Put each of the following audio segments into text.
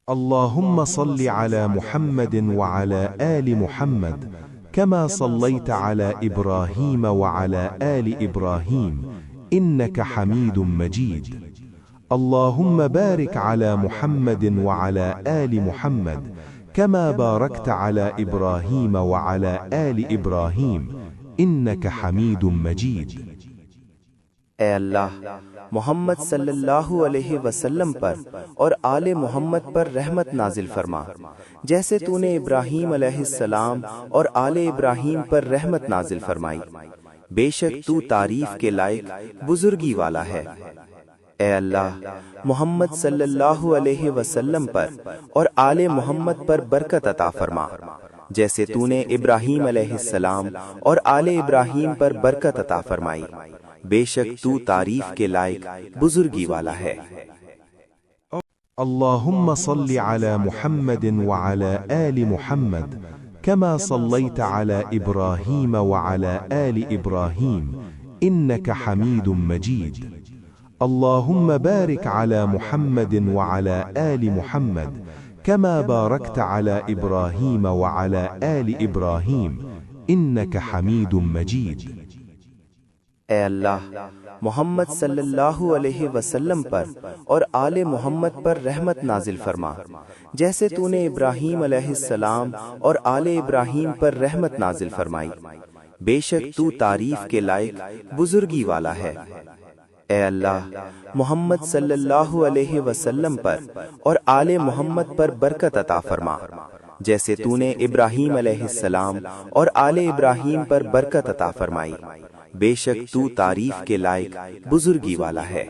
اللهم صل على محمد وعلى آل محمد كما صليت على إبراهيم وعلى آل إبراهيم إنك حميد مجيد. اللهم بارك على محمد وعلى آل محمد كما باركت على إبراهيم وعلى آل إبراهيم إنك حميد مجيد. ए अल्लाह, मोहम्मद सल्लल्लाहु अलैहि वसल्लम पर और आले मोहम्मद पर रहमत नाजिल फरमा, जैसे तूने इब्राहीम अलैहिस्सलाम और आले इब्राहीम पर रहमत नाजिल फरमाई। बेशक तू तारीफ के लायक बुजुर्गी वाला है। ए अल्लाह, मोहम्मद सल्लल्लाहु अलैहि वसल्लम पर और आले मोहम्मद पर बरकत अता फरमा, जैसे तूने इब्राहीम अलैहिस्सलाम और आले इब्राहीम पर बरकत अता फरमाई। बेशक तू तारीफ के लायक बुजुर्गी वाला है। اللهم صل على محمد وعلى آل محمد كما صليت على إبراهيم وعلى آل إبراهيم إنك حميد مجيد. اللهم بارك على محمد وعلى آل محمد كما باركت على إبراهيم وعلى آل إبراهيم إنك حميد مجيد. ए अल्लाह, मोहम्मद सल्लल्लाहु अलैहि वसल्लम पर और आले मोहम्मद पर रहमत नाजिल फरमा, जैसे तूने इब्राहीम अलैहिस्सलाम और आले इब्राहीम पर रहमत नाजिल फरमाई। बेशक तू तारीफ के लायक बुजुर्गी वाला है। ए अल्लाह, मोहम्मद सल्लल्लाहु अलैहि वसल्लम पर और आले मोहम्मद पर बरकत अता फरमा, जैसे तूने इब्राहीम अलैहिस्सलाम और आले इब्राहीम पर बरकत अता फरमाई। बेशक तू तारीफ के लायक बुजुर्गी वाला है।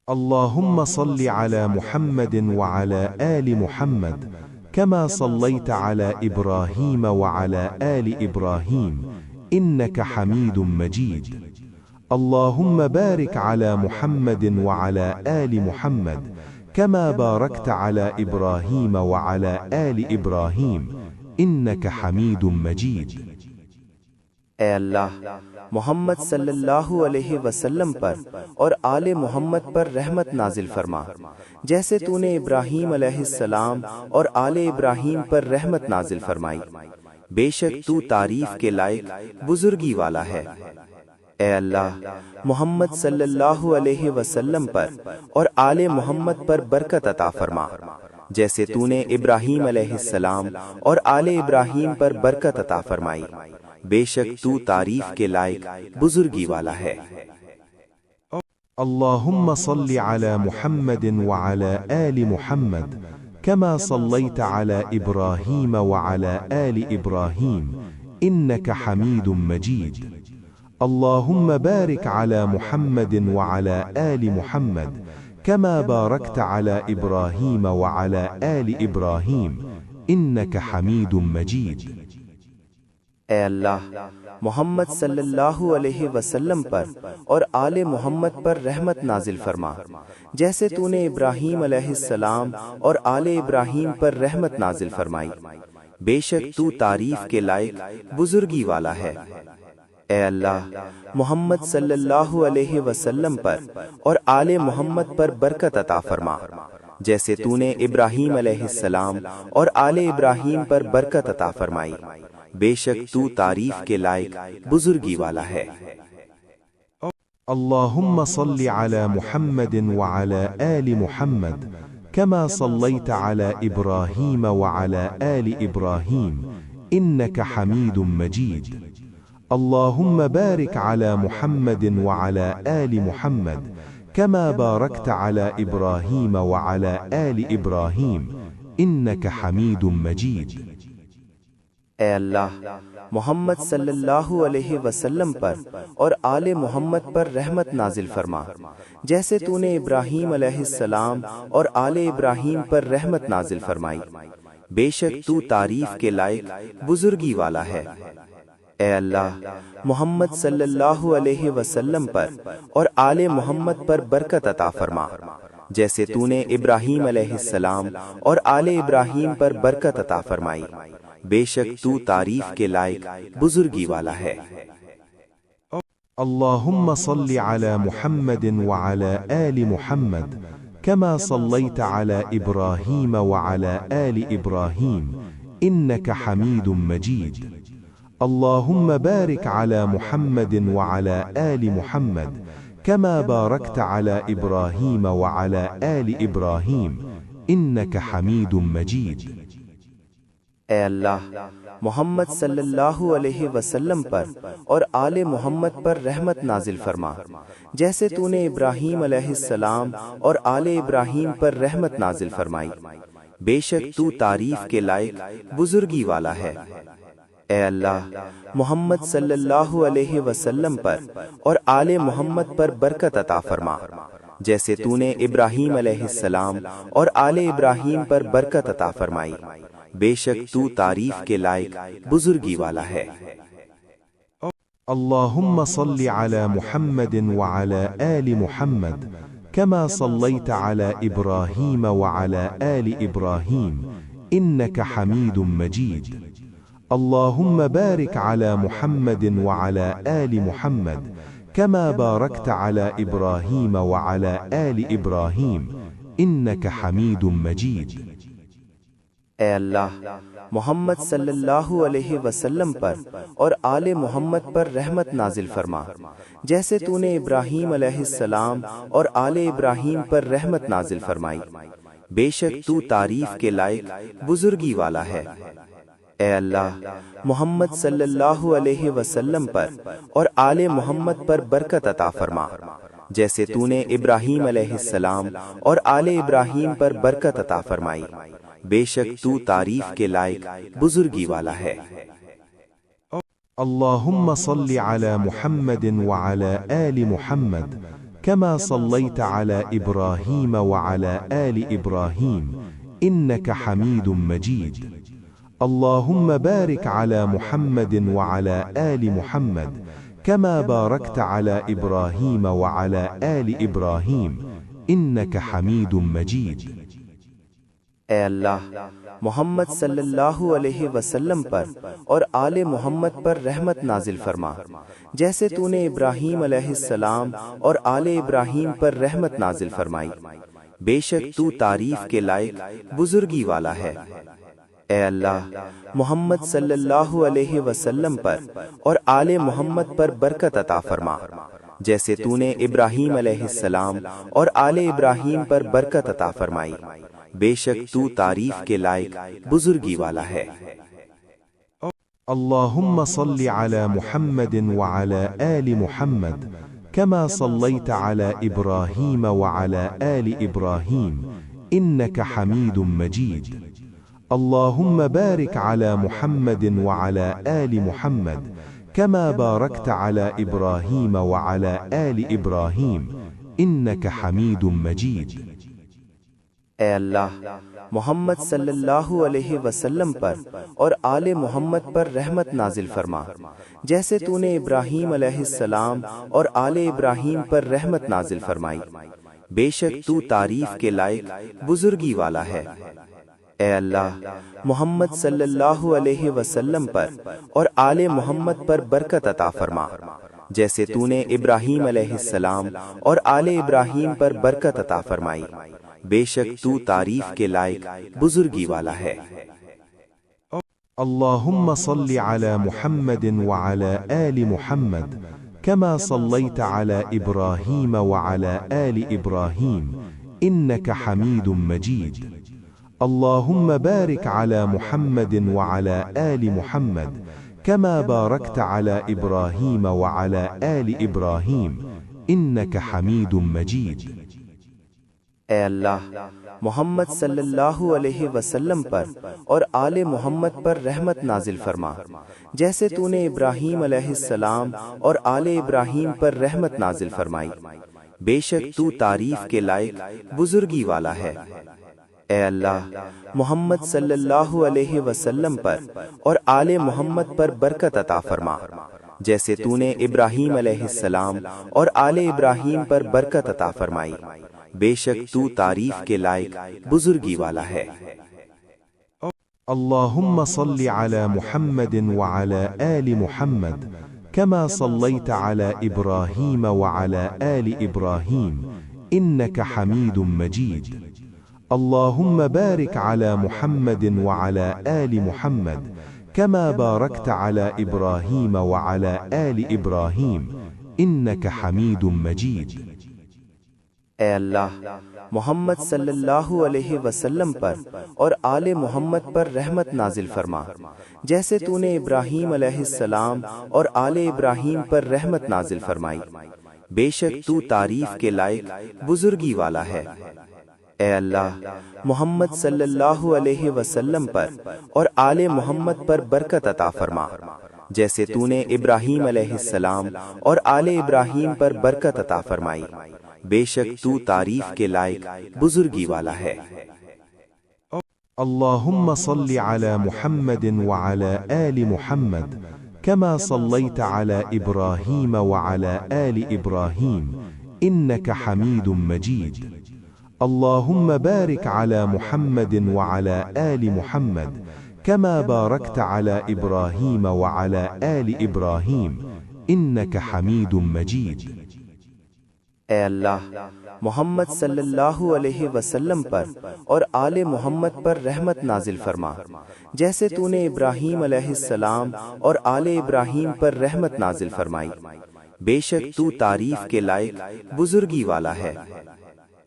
اللهم صل على محمد وعلى آل محمد كما صليت على إبراهيم وعلى آل إبراهيم إنك حميد مجيد. اللهم بارك على محمد وعلى آل محمد كما باركت على إبراهيم وعلى آل إبراهيم إنك حميد مجيد. ए अल्लाह, मोहम्मद सल्लल्लाहु अलैहि वसल्लम पर और आले मोहम्मद पर रहमत नाजिल फरमा, जैसे तूने इब्राहीम अलैहिस्सलाम और आले इब्राहीम पर रहमत नाजिल फरमाई। बेशक तू तारीफ के लायक बुजुर्गी वाला है। ए अल्लाह, मोहम्मद सल्लल्लाहु अलैहि वसल्लम पर और आले मोहम्मद पर बरकत अता फरमा, जैसे तूने इब्राहीम अलैहिस्सलाम और आले इब्राहीम पर बरकत अता फरमाई। बेशक तू तारीफ के लायक बुजुर्गी वाला है। اللهم صل على محمد وعلى آل محمد كما صليت على إبراهيم وعلى آل إبراهيم إنك حميد مجيد. اللهم بارك على محمد وعلى آل محمد كما باركت على إبراهيم وعلى آل إبراهيم إنك حميد مجيد. ए अल्लाह, मोहम्मद सल्लल्लाहु अलैहि वसल्लम पर और आले मोहम्मद पर रहमत नाजिल फरमा, जैसे तूने इब्राहीम अलैहिस्सलाम और आले इब्राहीम पर रहमत नाजिल फरमाई। बेशक तू तारीफ के लायक बुजुर्गी वाला है। ए अल्लाह, मोहम्मद सल्लल्लाहु अलैहि वसल्लम पर और आले मोहम्मद पर बरकत अता फरमा, जैसे तूने इब्राहीम अलैहिस्सलाम और आले इब्राहीम पर बरकत अता फरमाई। बेशक तू तारीफ के लायक बुजुर्गी वाला है। اللهم صل على محمد وعلى آل محمد كما صليت على إبراهيم وعلى آل إبراهيم إنك حميد مجيد. اللهم بارك على محمد وعلى آل محمد كما باركت على إبراهيم وعلى آل إبراهيم إنك حميد مجيد. ए अल्लाह, मोहम्मद सल्लल्लाहु अलैहि वसल्लम पर और आले मोहम्मद पर रहमत नाजिल फरमा, जैसे तूने इब्राहीम अलैहिस्सलाम और आले इब्राहीम पर रहमत नाजिल फरमाई। बेशक तू तारीफ के लायक बुजुर्गी वाला है। ए अल्लाह, मोहम्मद सल्लल्लाहु अलैहि वसल्लम पर और आले मोहम्मद पर बरकत अता फरमा, जैसे तूने इब्राहीम अलैहिस्सलाम और आले इब्राहीम पर बरकत अता फरमाई। बेशक तू तारीफ के लायक बुजुर्गी वाला है। اللهم صل على محمد وعلى آل محمد كما صليت على إبراهيم وعلى آل إبراهيم إنك حميد مجيد. اللهم بارك على محمد وعلى آل محمد كما باركت على إبراهيم وعلى آل إبراهيم إنك حميد مجيد. ए अल्लाह, मोहम्मद सल्लल्लाहु अलैहि वसल्लम पर और आले मोहम्मद पर रहमत नाजिल फरमा, जैसे तूने इब्राहीम अलैहिस्सलाम और आले इब्राहीम पर रहमत नाजिल फरमाई। बेशक तू तारीफ के लायक बुजुर्गी वाला है। ए अल्लाह, मोहम्मद सल्लल्लाहु अलैहि वसल्लम पर और आले मोहम्मद पर बरकत अता फरमा, जैसे तूने इब्राहीम अलैहिस्सलाम और आले इब्राहीम पर बरकत अता फरमाई। बेशक तू तारीफ के लायक बुजुर्गी वाला है। अल्लाहुम्मा सल्लि अला मुहम्मदिन व अला आलि मुहम्मद कमा सल्लैत अला इब्राहीम व अला आलि इब्राहीम इन्नका हमीदुम मजीद। अल्लाहुम्मा बारिक अला मुहम्मदिन व अला आलि मुहम्मद कमा बारकत अला इब्राहीम व अला आलि इब्राहीम इन्नका हमीदुम मजीद। ए अल्लाह, मोहम्मद सल्लल्लाहु अलैहि वसल्लम पर और आले मोहम्मद पर रहमत नाजिल फरमा, जैसे तूने इब्राहीम अलैहिस्सलाम और आले इब्राहीम पर रहमत नाजिल फरमाई। बेशक तू तारीफ के लायक बुजुर्गी वाला है। ए अल्लाह, मोहम्मद सल्लल्लाहु अलैहि वसल्लम पर और आले मोहम्मद पर बरकत अता फरमा, जैसे तूने इब्राहीम अलैहिस्सलाम और आले इब्राहीम पर बरकत अता फरमाई। बेशक तू तारीफ के लायक बुजुर्गी वाला है। अल्लाहुम्मा सल्लि अला मुहम्मदिन व अला आलि मुहम्मद कमा सल्लैत अला इब्राहीम व अला आलि इब्राहीम इन्नका हमीदुम मजीद। अल्लाहुम्मा बारिक अला मुहम्मदिन व अला आलि मुहम्मद कमा बारकत अला इब्राहीम व अला आलि इब्राहीम इन्नका हमीदुम मजीद। ए अल्लाह, मोहम्मद सल्लल्लाहु अलैहि वसल्लम पर और आले मोहम्मद पर रहमत नाजिल फरमा, जैसे तूने इब्राहीम अलैहिस्सलाम और आले इब्राहीम पर रहमत नाजिल फरमाई। बेशक तू तारीफ के लायक बुजुर्गी वाला है। ए अल्लाह, मोहम्मद सल्लल्लाहु अलैहि वसल्लम पर और आले मोहम्मद पर बरकत अता फरमा, जैसे तूने इब्राहीम अलैहिस्सलाम और आले इब्राहीम पर बरकत अता फरमाई। बेशक तू तारीफ के लायक बुजुर्गी वाला है। अल्लाहुम्मा सल्लि अला मुहम्मदिन व अला आलि मुहम्मद कमा सल्लैत अला इब्राहीम व अला आलि इब्राहीम इन्नका हमीदुम मजीद। अल्लाहुम्मा बारिक अला मुहम्मदिन व अला आलि मुहम्मद कमा बारकत अला इब्राहीम व अला आलि इब्राहीम इन्नका हमीदुम मजीद। ए अल्लाह, मोहम्मद सल्लल्लाहु अलैहि वसल्लम पर और आले मोहम्मद पर रहमत नाजिल फरमा, जैसे तूने इब्राहीम अलैहिस्सलाम और आले इब्राहीम पर रहमत नाजिल फरमाई। बेशक तू तारीफ के लायक बुजुर्गी वाला है। ए अल्लाह, मोहम्मद सल्लल्लाहु अलैहि वसल्लम पर और आले मोहम्मद पर बरकत अता फरमा, जैसे तूने इब्राहीम अलैहिस्सलाम और आले इब्राहीम पर बरकत अता फरमाई। बेशक तू तारीफ के लायक बुजुर्गी वाला है। अल्लाहुम्मा सल्लि अला मुहम्मदिन व अला आलि मुहम्मद कमा सल्लैत अला इब्राहीम व अला आलि इब्राहीम इन्नका हमीदुम मजीद। अल्लाहुम्मा बारिक अला मुहम्मदिन व अला आलि मुहम्मद कमा बारकत अला इब्राहीम व अला आलि इब्राहीम इन्नका हमीदुम मजीद। ए अल्लाह, मोहम्मद सल्लल्लाहु अलैहि वसल्लम पर और आले मोहम्मद पर रहमत नाजिल फरमा, जैसे तूने इब्राहीम अलैहिस्सलाम और आले इब्राहीम पर रहमत नाजिल फरमाई। बेशक तू तारीफ के लायक बुजुर्गी वाला है। ए अल्लाह, मोहम्मद सल्लल्लाहु अलैहि वसल्लम पर और आले मोहम्मद पर बरकत अता फरमा, जैसे तूने इब्राहीम अलैहिस्सलाम और आले इब्राहीम पर बरकत अता फरमाई। बेशक तू तारीफ के लायक बुजुर्गी वाला है। अल्लाहुम्मा सल्लि अला मुहम्मदिन व अला आलि मुहम्मद कमा सल्लैत अला इब्राहीम व अला आलि इब्राहीम إنك حميد مجيد. اللهم بارك على محمد وعلى آل محمد كما باركت على إبراهيم وعلى آل إبراهيم إنك حميد مجيد. ए अल्लाह, मोहम्मद सल्लल्लाहु अलैहि वसल्लम पर और आले मोहम्मद पर रहमत नाजिल फरमा, जैसे तूने इब्राहीम अलैहिस्सलाम और आले इब्राहीम पर रहमत नाजिल फरमाई। बेशक तू तारीफ के लायक बुजुर्गी वाला है। ए अल्लाह, मोहम्मद सल्लल्लाहु अलैहि वसल्लम पर और आले मोहम्मद पर बरकत अता फरमा, जैसे तूने इब्राहीम अलैहिस्सलाम और आले इब्राहीम पर बरकत अता फरमाई। बेशक तू तारीफ के लायक बुजुर्गी वाला है। अल्लाहुम्मा सल्लि अला मुहम्मद व अला आलि मुहम्मद कमा सल्लैत अला इब्राहीम व अला आलि इब्राहीम इन्नक हमीदुम मजीद। अल्लाहुम्मा बारिक अला मुहम्मद व अला आलि मुहम्मद कमा बारकत अला इब्राहीम व अला आलि इब्राहीम इन्नक हमीदुम मजीद। ए अल्लाह, मोहम्मद सल्लल्लाहु अलैहि वसल्लम पर और आले मोहम्मद पर रहमत नाजिल फरमा, जैसे तूने इब्राहीम अलैहिस्सलाम और आले इब्राहीम पर रहमत नाजिल फरमाई। बेशक तू तारीफ के लायक बुजुर्गी वाला है।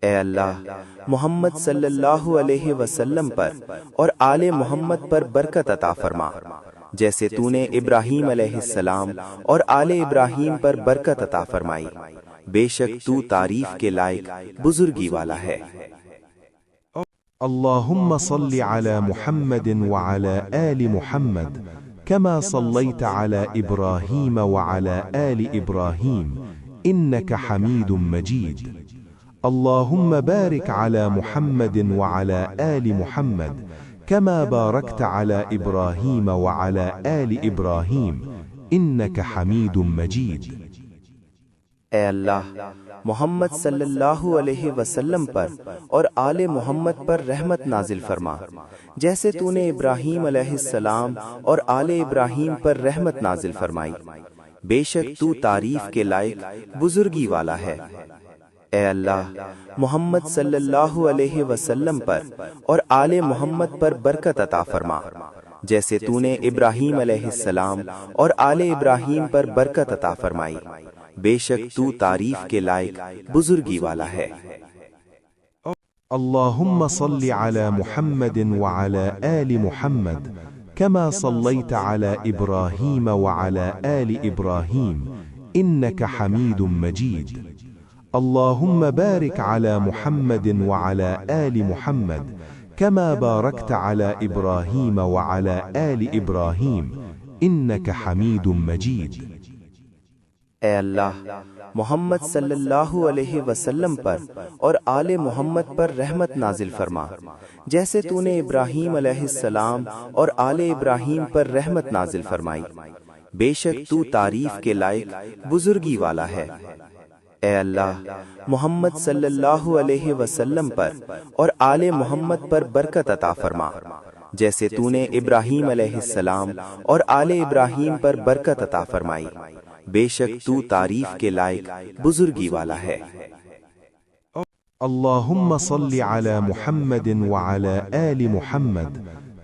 ए अल्लाह, मोहम्मद सल्लल्लाहु अलैहि वसल्लम पर और आले मोहम्मद पर बरकत अता फरमा, जैसे तूने इब्राहीम अलैहिस्सलाम और आले इब्राहीम पर बरकत अता फरमाई। बेशक तू तारीफ के लायक बुजुर्गी वाला है। अल्लाहुम्मा सल्लि अला मुहम्मद व अला आलि मुहम्मद कमा सल्लैत अला इब्राहीम व अला आलि इब्राहीम इन्नक हमीदुम मजीद। अल्लाहुम्मा बारिक अला मुहम्मद व अला आलि मुहम्मद कमा बारकत अला इब्राहीम व अला आलि इब्राहीम इन्नक हमीदुम मजीद। ए अल्लाह, मोहम्मद सल्लल्लाहु अलैहि वसल्लम पर और आले मोहम्मद पर रहमत नाजिल फरमा, जैसे तूने इब्राहीम अलैहिस्सलाम और आले इब्राहीम पर रहमत नाजिल फरमाई। बेशक तू तारीफ के लायक बुजुर्गी वाला है। ए अल्लाह, मोहम्मद सल्लल्लाहु अलैहि वसल्लम पर और आले मोहम्मद पर बरकत अता फरमा, जैसे तूने इब्राहीम अलैहिस्सलाम और आले इब्राहीम पर बरकत अता फरमाई। बेशक तू तारीफ के लायक बुजुर्गी वाला है। अल्लाहुम्मा सल्लि अला मुहम्मद व अला आलि मुहम्मद कमा सल्लैत अला इब्राहीम व अला आलि इब्राहीम इन्नक हमीदुम मजीद। अल्लाहुम्मा बारिक अला मुहम्मद व अला आलि मुहम्मद कमा बारकत अला इब्राहीम व अला आलि इब्राहीम इन्नक हमीदुम मजीद। ए अल्लाह, मोहम्मद सल्लल्लाहु अलैहि वसल्लम पर और आले मोहम्मद पर रहमत नाजिल फरमा, जैसे तूने इब्राहीम अलैहिस्सलाम और आले इब्राहीम पर रहमत नाजिल फरमाई। बेशक तू तारीफ के लायक बुजुर्गी वाला है। ए अल्लाह, मोहम्मद सल्लल्लाहु अलैहि वसल्लम पर और आले मोहम्मद पर बरकत अता फरमा, जैसे तूने इब्राहीम अलैहिस्सलाम और आले इब्राहीम पर बरकत अता फरमाई। बेशक तू तारीफ के लायक बुजुर्गी वाला है। अल्लाहुम्मा सल्लि अला मुहम्मद व अला आलि मुहम्मद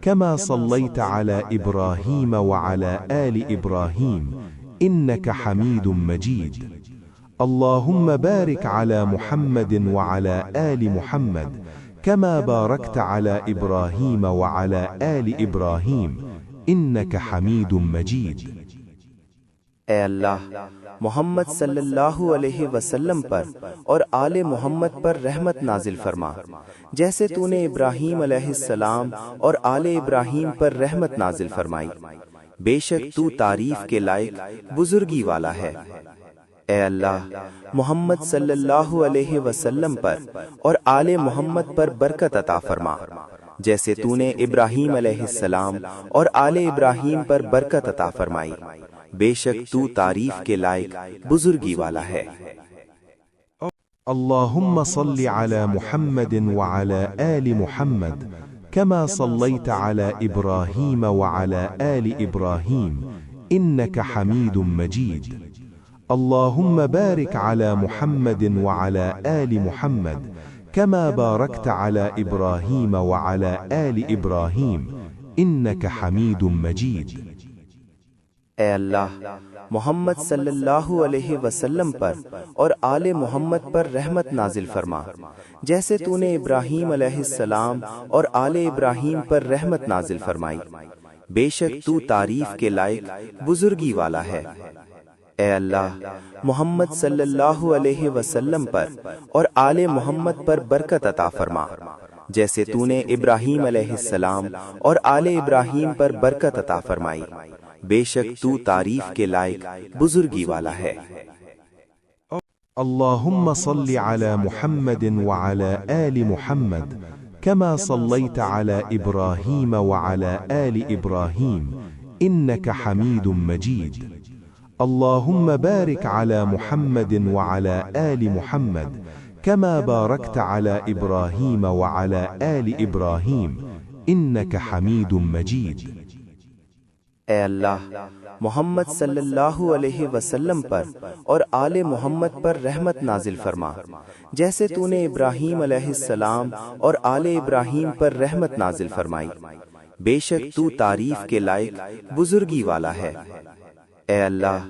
कमा सल्लैत अला इब्राहीम व अला आलि इब्राहीम इन्नक हमीदुम मजीद। अल्लाहुम्मा बारिक अला मुहम्मद व अला आलि मुहम्मद कमा बारकत अला इब्राहीम व अला आलि इब्राहीम इन्नक हमीदुम मजीद। ए अल्लाह, मोहम्मद सल्लल्लाहु अलैहि वसल्लम पर और आले मोहम्मद पर रहमत नाजिल फरमा, जैसे तूने इब्राहीम अलैहिस्सलाम और आले इब्राहीम पर रहमत नाजिल फरमाई। बेशक तू तारीफ के लायक बुजुर्गी वाला है। ए अल्लाह, मोहम्मद सल्लल्लाहु अलैहि वसल्लम पर और आले मोहम्मद पर बरकत अता फरमा, जैसे तूने इब्राहीम अलैहिस्सलाम और आले इब्राहीम पर बरकत अता फरमाई। बेशक तू तारीफ के लायक बुजुर्गी वाला है। अल्लाहुम्मा सल्लि अला मुहम्मद व अला आलि मुहम्मद कमा सल्लैत अला इब्राहीम व अला आलि इब्राहीम इन्नक हमीदुम मजीद। اللهم بارك على محمد وعلى آل محمد كما باركت على إبراهيم وعلى آل إبراهيم إنك حميد مجيد। ए अल्लाह, मोहम्मद सल्लल्लाहु अलैहि वसल्लम पर और आले मोहम्मद पर रहमत नाजिल फरमा, जैसे तूने इब्राहीम अलैहिस्सलाम और आले इब्राहीम पर रहमत नाजिल फरमाई। बेशक तू तारीफ के लायक बुजुर्गी वाला है। ए अल्लाह, मोहम्मद सल्लल्लाहु अलैहि वसल्लम पर और आले मोहम्मद पर बरकत अता फरमा, जैसे तूने इब्राहीम अलैहिस्सलाम और आले इब्राहीम पर बरकत अता फरमाई। बेशक तू तारीफ के लायक बुजुर्गी वाला है। अल्लाहुम्मा सल्लि अला मुहम्मदिन व अला आलि मुहम्मद कमा सल्लैत अला इब्राहीम व अला आलि इब्राहीम इन्नका हमीदुम मजीद। अल्लाहुम्मा बारिक अला मुहम्मदिन व अला आलि मुहम्मद कमा बारकत अला इब्राहीम व अला आलि इब्राहीम इन्नका हमीदुम मजीद। ए अल्लाह, मोहम्मद सल्लल्लाहु अलैहि वसल्लम पर और आले मोहम्मद पर रहमत नाजिल फरमा, जैसे तूने इब्राहीम अलैहिस्सलाम और आले इब्राहीम पर रहमत नाजिल फरमाई। बेशक तू तारीफ के लायक बुजुर्गी वाला है। ए अल्लाह,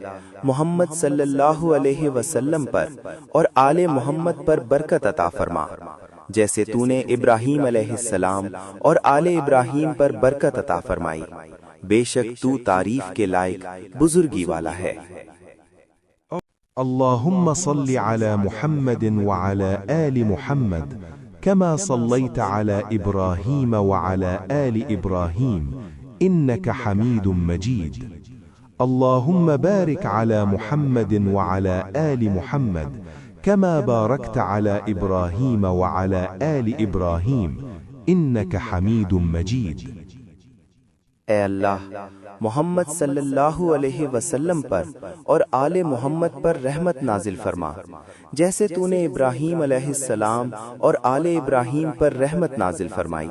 मोहम्मद सल्लल्लाहु अलैहि वसल्लम पर और आले मोहम्मद पर बरकत अता फरमा, जैसे तूने इब्राहीम अलैहिस्सलाम और आले इब्राहीम पर बरकत अता फरमाई। बेशक तू तारीफ के लायक बुजुर्गी वाला है। अल्लाहुम्मा सल्लि अला मुहम्मदिन व अला आलि मुहम्मद कमा सल्लैत अला इब्राहीम व अला आलि इब्राहीम इन्नका हमीदुम मजीद। अल्लाहुम्मा बारिक अला मुहम्मदिन व अला आलि मुहम्मद कमा बारकत अला इब्राहीम व अला आलि इब्राहीम इन्नका हमीदुम मजीद। ए अल्लाह, मोहम्मद सल्लल्लाहु अलैहि वसल्लम पर और आले मोहम्मद पर रहमत नाजिल फरमा, जैसे तूने इब्राहीम अलैहिस्सलाम और आले इब्राहीम पर रहमत नाजिल फरमाई।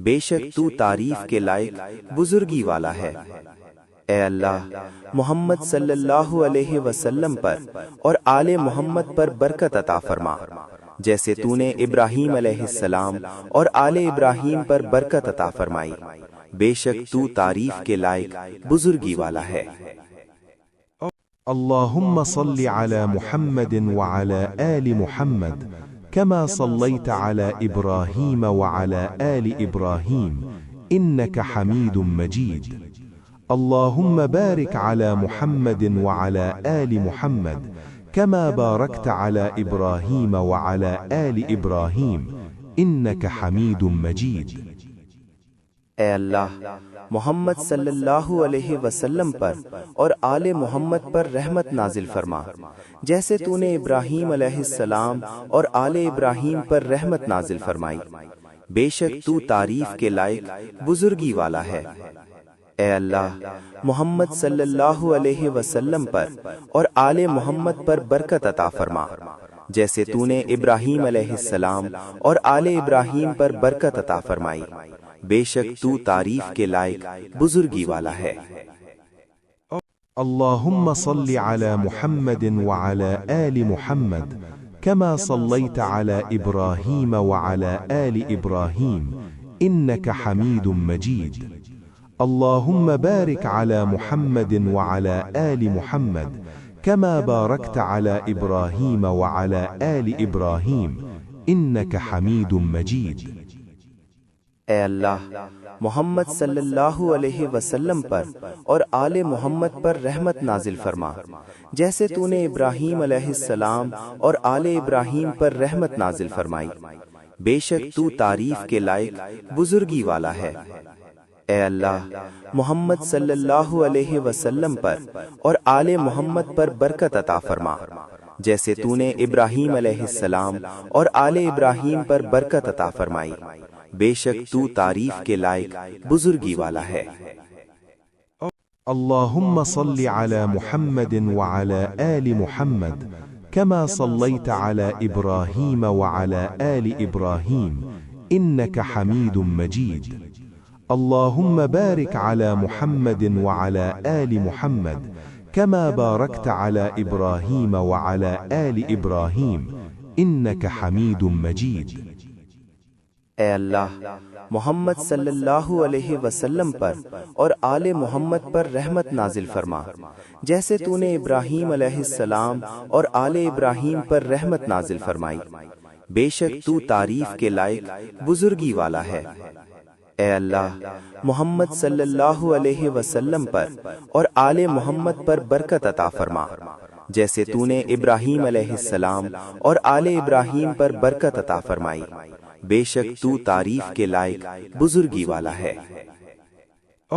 बेशक तू तारीफ के लायक बुजुर्गी वाला है। ए अल्लाह, मोहम्मद सल्लल्लाहु अलैहि वसल्लम पर और आले मोहम्मद पर बरकत अता फरमा, जैसे तूने इब्राहीम अलैहिस्सलाम और आले इब्राहीम पर बरकत अता फरमाई। बेशक तू तारीफ के लायक बुजुर्गी वाला है। अल्लाहुम्मा सल्लि अला मुहम्मदिन व अला आलि मुहम्मद कमा सल्लैत अला इब्राहीम व अला आलि इब्राहीम इन्नका हमीदुम मजीद। अल्लाहुम्मा बारिक अला मुहम्मदिन व अला आलि मुहम्मद कमा बारकत अला इब्राहीम व अला आलि इब्राहीम इन्नका हमीदुम मजीद। ए अल्लाह, मोहम्मद सल्लल्लाहु अलैहि वसल्लम पर और आले मोहम्मद पर रहमत नाजिल फरमा, जैसे तूने इब्राहीम अलैहिस्सलाम और आले इब्राहीम पर रहमत नाजिल फरमाई। बेशक तू तारीफ के लायक बुजुर्गी वाला है। ए अल्लाह, मोहम्मद सल्लल्लाहु अलैहि वसल्लम पर और आले मोहम्मद पर बरकत अता फरमा, जैसे तूने इब्राहीम अलैहिस्सलाम और आले इब्राहीम पर बरकत अता फरमाई। बेशक तू तारीफ के लायक बुजुर्गी वाला है। अल्लाहुम्मा सल्लि अला मुहम्मदिन व अला आलि मुहम्मद कमा सल्लैत अला इब्राहीम व अला आलि इब्राहीम इन्नका हमीदुम मजीद। अल्लाहुम्मा बारिक अला मुहम्मदिन व अला आलि मुहम्मद कमा बारकत अला इब्राहीम व अला आलि इब्राहीम इन्नका हमीदुम मजीद। ए अल्लाह, मोहम्मद सल्लल्लाहु अलैहि वसल्लम पर और आले मोहम्मद पर रहमत नाजिल फरमा, जैसे तूने इब्राहीम अलैहिस्सलाम और आले इब्राहीम पर रहमत नाजिल फरमाई। बेशक तू तारीफ के लायक बुजुर्गी वाला है। ए अल्लाह, मोहम्मद सल्लल्लाहु अलैहि वसल्लम पर और आले मोहम्मद पर बरकत अता फरमा, जैसे तूने इब्राहीम अलैहिस्सलाम और आले इब्राहीम पर बरकत अता फरमाई। बेशक तू तारीफ के लायक बुजुर्गी वाला है। अल्लाहुम्मा सल्लि अला मुहम्मदिन व अला आलि मुहम्मद कमा सल्लैत अला इब्राहीम व अला आलि इब्राहीम इन्नका हमीदुम मजीद। अल्लाहुम्मा बारिक अला मुहम्मदिन व अला आलि मुहम्मद كما باركت على إبراهيم وعلى آل إبراهيم إنك حميد مجيد। ए अल्लाह, मोहम्मद सल्लल्लाहु अलैहि वसल्लम पर और आले मोहम्मद पर रहमत नाजिल फरमा, जैसे तूने इब्राहीम अलैहिस्सलाम और आले इब्राहीम पर रहमत नाजिल फरमाई। बेशक तू तारीफ के लायक बुजुर्गी वाला है। ए अल्लाह, मोहम्मद सल्लल्लाहु अलैहि वसल्लम पर और आले मोहम्मद पर बरकत अता फरमा, जैसे तूने इब्राहीम अलैहिस्सलाम और आले इब्राहीम पर बरकत अता फरमाई। बेशक तू तारीफ के लायक बुजुर्गी वाला है।